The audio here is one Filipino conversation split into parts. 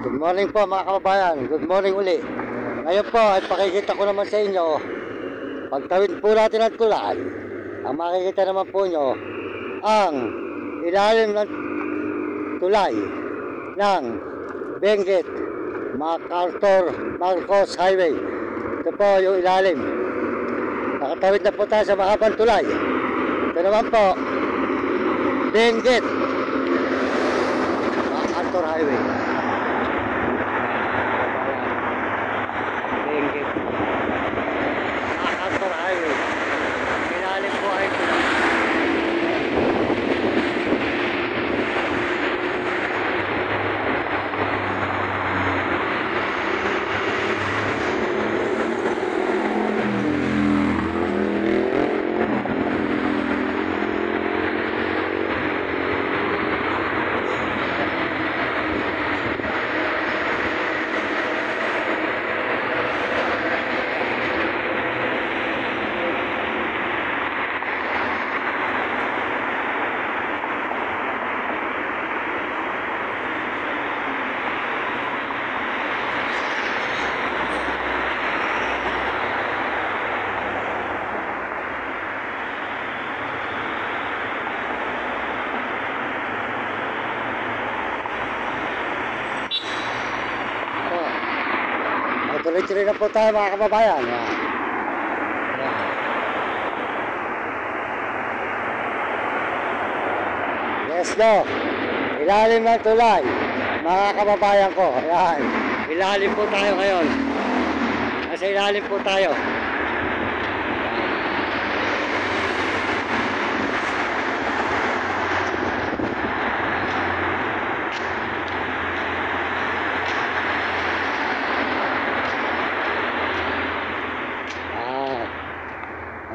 Good morning po mga kababayan. Good morning uli. Ngayon po ay pakikita ko naman sa inyo. Pagtawid po natin ng tulay, ang makikita naman po nyo ang ilalim ng tulay ng Benguet MacArthur Marcos Highway. Ito po yung ilalim. Nakatawid na po tayo sa mahabang tulay. Ito naman po Benguet MacArthur Highway. Benguet MacArthur Highway. Ilalim po ay tulay. Tuloy-tuloy na po tayo mga kababayan. Yes, no. Ilalim ng tulay mga kababayan ko. Ayan. Ilalim po tayo ngayon. Nasa ilalim po tayo.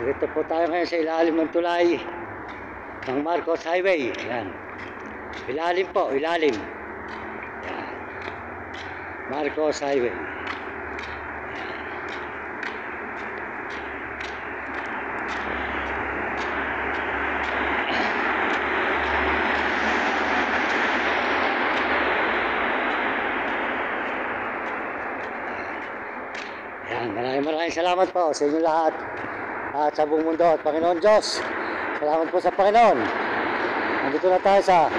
Dito po tayo ngayon sa ilalim ng tulay ng Marcos Highway. Yan. Ilalim po, ilalim. Yan. Marcos Highway. Yan. Maraming salamat po sa inyo lahat. At sa buong mundo at Panginoon Diyos, salamat po sa Panginoon. Nandito na tayo sa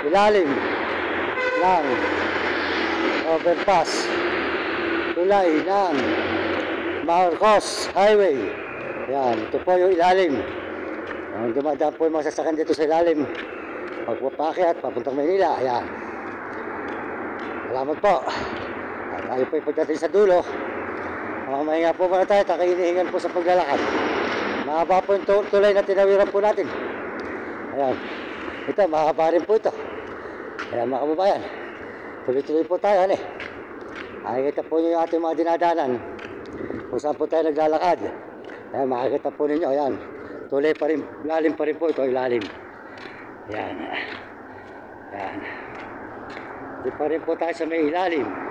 ilalim ng overpass tulay ng Marcos Highway. Yan, ito po yung ilalim. Dumadaan po yung mga sasakyan dito sa ilalim pagpapakyat papuntang Maynila. Yan, salamat po. At tayo po ipagdating sa dulo. Mamahinga po muna tayo, takinihingan po sa paglalakad. Mahaba po yung tulay na tinawiran po natin. Ayan, ito mahaba rin po ito. Ayan mga kababayan, tuloy-tuloy po tayo. Makikita po nyo yung ating mga dinadanan kung saan po tayo naglalakad. Ayan, makikita po ninyo. Ayan, tulay pa rin, lalim pa rin po ito, ilalim. Ayan, ayan, hindi pa rin po tayo sa may ilalim.